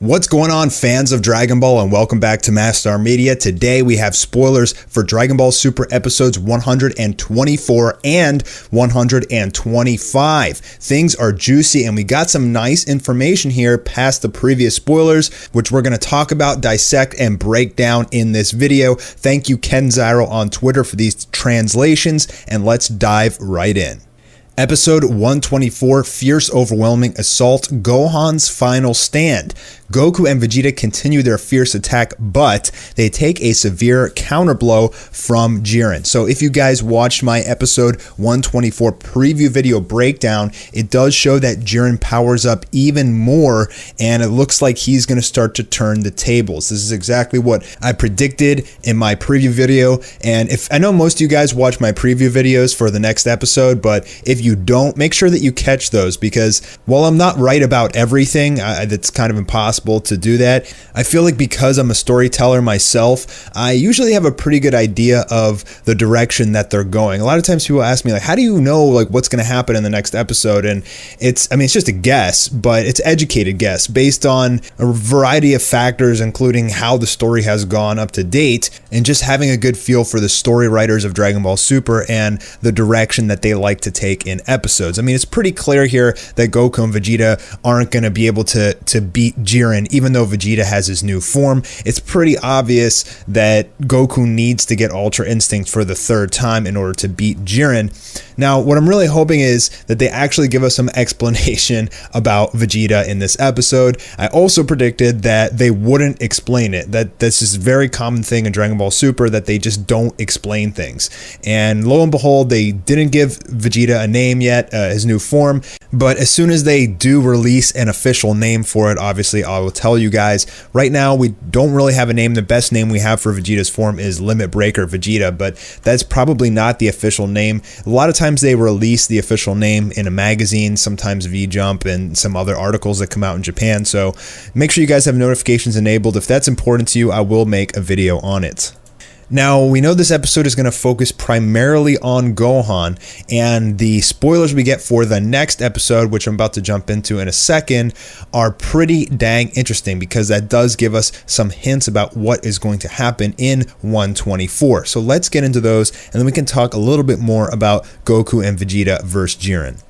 What's going on, fans of Dragon Ball, and welcome back to Mastar Media. Today we have spoilers for Dragon Ball Super episodes 124 and 125. Things are juicy and we got some nice information here past the previous spoilers, which we're going to talk about, dissect, and break down in this video. Thank you, Ken Zyro on Twitter, for these translations, and let's dive right in. Episode 124, Fierce Overwhelming Assault, Gohan's Final Stand. Goku and Vegeta continue their fierce attack, but they take a severe counterblow from Jiren. So if you guys watched my episode 124 preview video breakdown, it does show that Jiren powers up even more, and it looks like he's going to start to turn the tables. This is exactly what I predicted in my preview video, and I know most of you guys watch my preview videos for the next episode, but if you don't, make sure that you catch those, because while I'm not right about everything, that's kind of impossible to do that. I feel like because I'm a storyteller myself, I usually have a pretty good idea of the direction that they're going. A lot of times people ask me, like, how do you know like what's going to happen in the next episode? And it's just a guess, but it's educated guess based on a variety of factors, including how the story has gone up to date and just having a good feel for the story writers of Dragon Ball Super and the direction that they like to take in episodes. I mean, it's pretty clear here that Goku and Vegeta aren't going to be able to beat Jiren, even though Vegeta has his new form. It's pretty obvious that Goku needs to get Ultra Instinct for the third time in order to beat Jiren. Now, what I'm really hoping is that they actually give us some explanation about Vegeta in this episode. I also predicted that they wouldn't explain it, that this is a very common thing in Dragon Ball Super, that they just don't explain things. And lo and behold, they didn't give Vegeta a name yet, his new form, but as soon as they do release an official name for it, obviously I will tell you guys. Right now, we don't really have a name. The best name we have for Vegeta's form is Limit Breaker Vegeta, but that's probably not the official name. A lot of times they release the official name in a magazine, sometimes V-Jump and some other articles that come out in Japan, so make sure you guys have notifications enabled. If that's important to you, I will make a video on it. Now, we know this episode is going to focus primarily on Gohan, and the spoilers we get for the next episode, which I'm about to jump into in a second, are pretty dang interesting, because that does give us some hints about what is going to happen in 124. So let's get into those, and then we can talk a little bit more about Goku and Vegeta versus Jiren.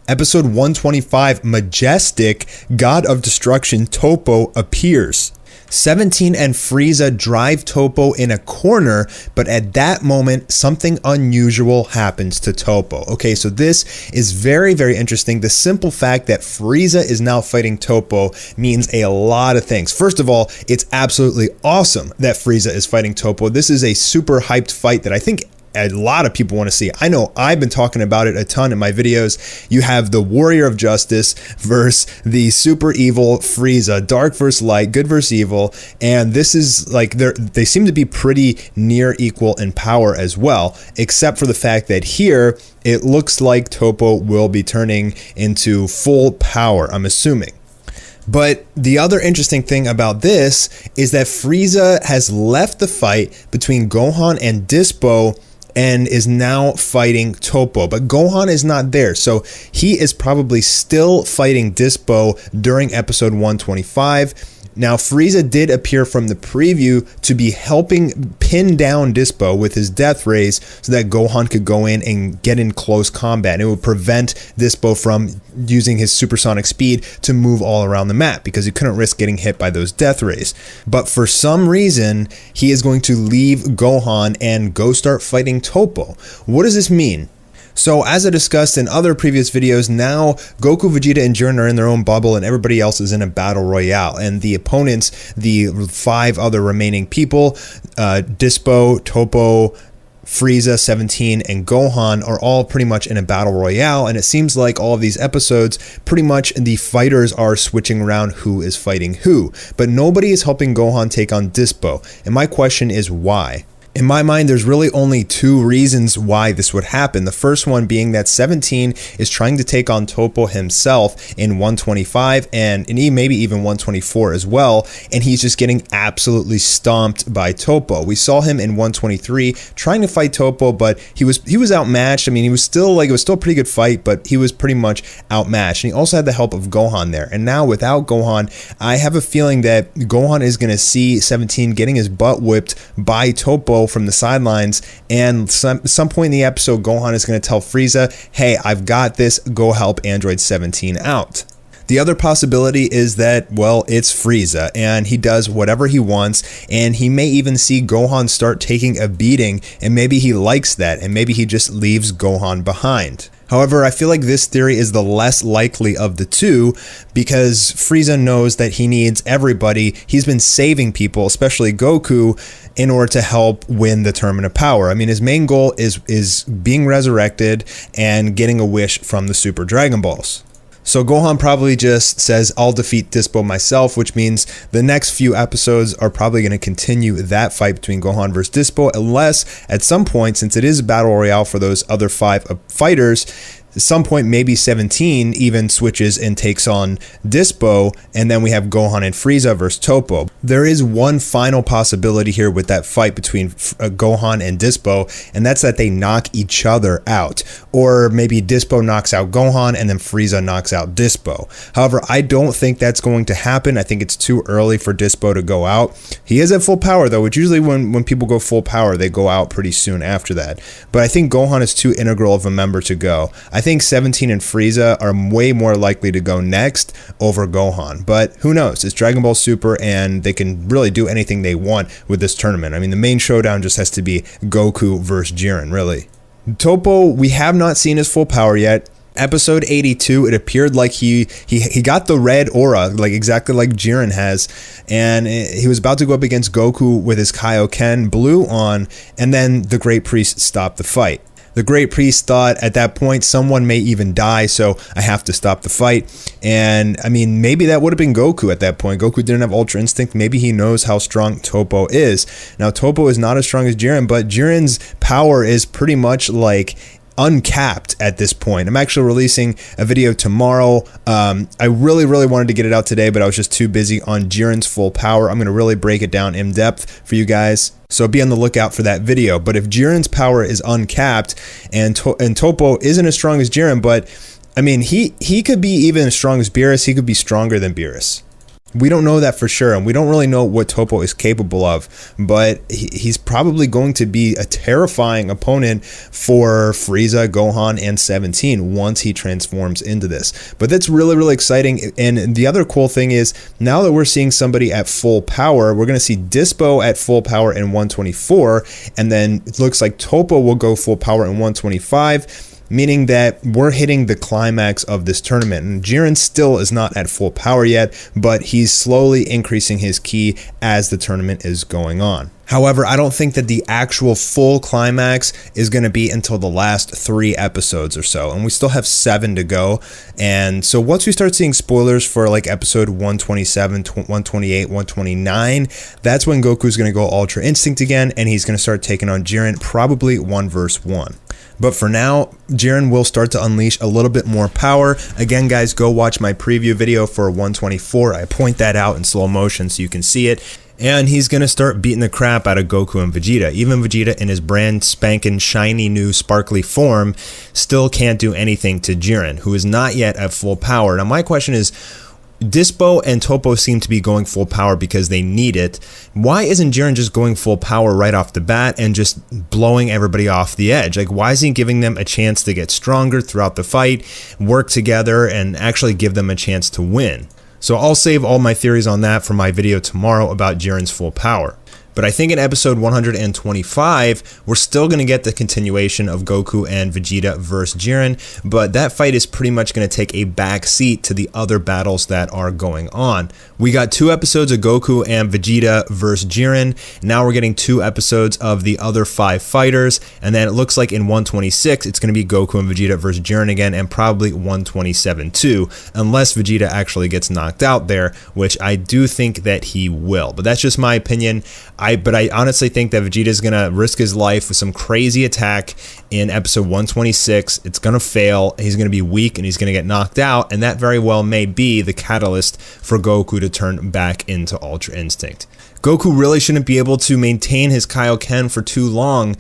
Episode 125, Majestic, God of Destruction Toppo appears. 17 and Frieza drive Toppo in a corner, but at that moment, something unusual happens to Toppo. Okay, so this is very, very interesting. The simple fact that Frieza is now fighting Toppo means a lot of things. First of all, it's absolutely awesome that Frieza is fighting Toppo. This is a super hyped fight that I think a lot of people want to see. I know I've been talking about it a ton in my videos. You have the Warrior of Justice versus the super evil Frieza, dark versus light, good versus evil, and this is like they seem to be pretty near equal in power as well, except for the fact that here it looks like Toppo will be turning into full power, I'm assuming. But the other interesting thing about this is that Frieza has left the fight between Gohan and Dispo and is now fighting Toppo, but Gohan is not there, so he is probably still fighting Dispo during episode 125. Now, Frieza did appear from the preview to be helping pin down Dispo with his death rays so that Gohan could go in and get in close combat, and it would prevent Dispo from using his supersonic speed to move all around the map, because he couldn't risk getting hit by those death rays. But for some reason, he is going to leave Gohan and go start fighting Toppo. What does this mean? So as I discussed in other previous videos, now Goku, Vegeta, and Jiren are in their own bubble and everybody else is in a battle royale. And the opponents, the 5 other remaining people, Dispo, Toppo, Frieza, 17, and Gohan are all pretty much in a battle royale, and it seems like all of these episodes, pretty much the fighters are switching around who is fighting who, but nobody is helping Gohan take on Dispo, and my question is why? In my mind, there's really only two reasons why this would happen. The first one being that 17 is trying to take on Toppo himself in 125 and maybe even 124 as well, and he's just getting absolutely stomped by Toppo. We saw him in 123 trying to fight Toppo, but he was outmatched. I mean, it was still a pretty good fight, but he was pretty much outmatched. And he also had the help of Gohan there. And now without Gohan, I have a feeling that Gohan is going to see 17 getting his butt whipped by Toppo from the sidelines, and some point in the episode, Gohan is going to tell Frieza, hey, I've got this, go help Android 17 out. The other possibility is that, well, it's Frieza and he does whatever he wants, and he may even see Gohan start taking a beating, and maybe he likes that, and maybe he just leaves Gohan behind. However, I feel like this theory is the less likely of the two, because Frieza knows that he needs everybody. He's been saving people, especially Goku, in order to help win the Tournament of Power. I mean, his main goal is being resurrected and getting a wish from the Super Dragon Balls. So Gohan probably just says, I'll defeat Dispo myself, which means the next few episodes are probably going to continue that fight between Gohan versus Dispo, unless at some point, since it is a battle royale for those other 5 fighters, at some point maybe 17 even switches and takes on Dispo, and then we have Gohan and Frieza versus Toppo. There is one final possibility here with that fight between Gohan and Dispo, and that's that they knock each other out, or maybe Dispo knocks out Gohan and then Frieza knocks out Dispo. However, I don't think that's going to happen. I think it's too early for Dispo to go out. He is at full power though, which usually when people go full power, they go out pretty soon after that. But I think Gohan is too integral of a member to go. I think 17 and Frieza are way more likely to go next over Gohan, but who knows? It's Dragon Ball Super and they can really do anything they want with this tournament. I mean, the main showdown just has to be Goku versus Jiren, really. Toppo, we have not seen his full power yet. Episode 82, it appeared like he got the red aura, like exactly like Jiren has, and he was about to go up against Goku with his Kaioken blue on, and then the Great Priest stopped the fight. The Great Priest thought at that point someone may even die, so I have to stop the fight. And I mean, maybe that would have been Goku at that point. Goku didn't have Ultra Instinct. Maybe he knows how strong Toppo is. Now, Toppo is not as strong as Jiren, but Jiren's power is pretty much like uncapped at this point. I'm actually releasing a video tomorrow. I really wanted to get it out today, but I was just too busy on Jiren's full power. I'm going to really break it down in depth for you guys, so be on the lookout for that video. But if Jiren's power is uncapped and Toppo isn't as strong as Jiren, but I mean, he could be even as strong as Beerus. He could be stronger than Beerus. We don't know that for sure, and we don't really know what Toppo is capable of, but he's probably going to be a terrifying opponent for Frieza, Gohan, and 17 once he transforms into this. But that's really exciting, and the other cool thing is, now that we're seeing somebody at full power, we're going to see Dispo at full power in 124, and then it looks like Toppo will go full power in 125, meaning that we're hitting the climax of this tournament. And Jiren still is not at full power yet, but he's slowly increasing his ki as the tournament is going on. However, I don't think that the actual full climax is going to be until the last 3 episodes or so, and we still have 7 to go. And so once we start seeing spoilers for like episode 127, 128, 129, that's when Goku's going to go Ultra Instinct again, and he's going to start taking on Jiren, probably 1 versus 1. But for now, Jiren will start to unleash a little bit more power. Again, guys, go watch my preview video for 124. I point that out in slow motion so you can see it. And he's going to start beating the crap out of Goku and Vegeta. Even Vegeta in his brand spanking shiny new sparkly form still can't do anything to Jiren, who is not yet at full power. Now my question is, Dispo and Toppo seem to be going full power because they need it. Why isn't Jiren just going full power right off the bat and just blowing everybody off the edge? Like, why isn't he giving them a chance to get stronger throughout the fight, work together, and actually give them a chance to win? So I'll save all my theories on that for my video tomorrow about Jiren's full power. But I think in episode 125, we're still going to get the continuation of Goku and Vegeta versus Jiren, but that fight is pretty much going to take a back seat to the other battles that are going on. We got 2 episodes of Goku and Vegeta versus Jiren. Now we're getting 2 episodes of the other 5 fighters, and then it looks like in 126, it's going to be Goku and Vegeta versus Jiren again, and probably 127 too, unless Vegeta actually gets knocked out there, which I do think that he will. But that's just my opinion. But I honestly think that Vegeta's gonna risk his life with some crazy attack in episode 126. It's gonna fail. He's gonna be weak and he's gonna get knocked out, and that very well may be the catalyst for Goku to turn back into Ultra Instinct. Goku really shouldn't be able to maintain his Kaioken for too long.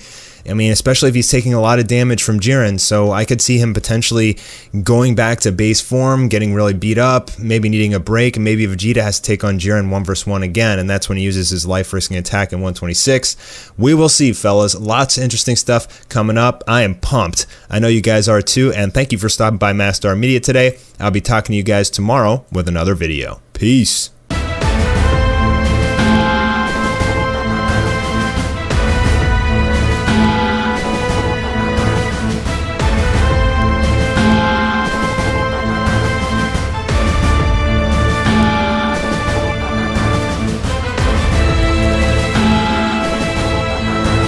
I mean, especially if he's taking a lot of damage from Jiren, so I could see him potentially going back to base form, getting really beat up, maybe needing a break, and maybe Vegeta has to take on Jiren 1 vs 1 again, and that's when he uses his life-risking attack in 126. We will see, fellas. Lots of interesting stuff coming up. I am pumped. I know you guys are too, and thank you for stopping by Mastar Media today. I'll be talking to you guys tomorrow with another video. Peace.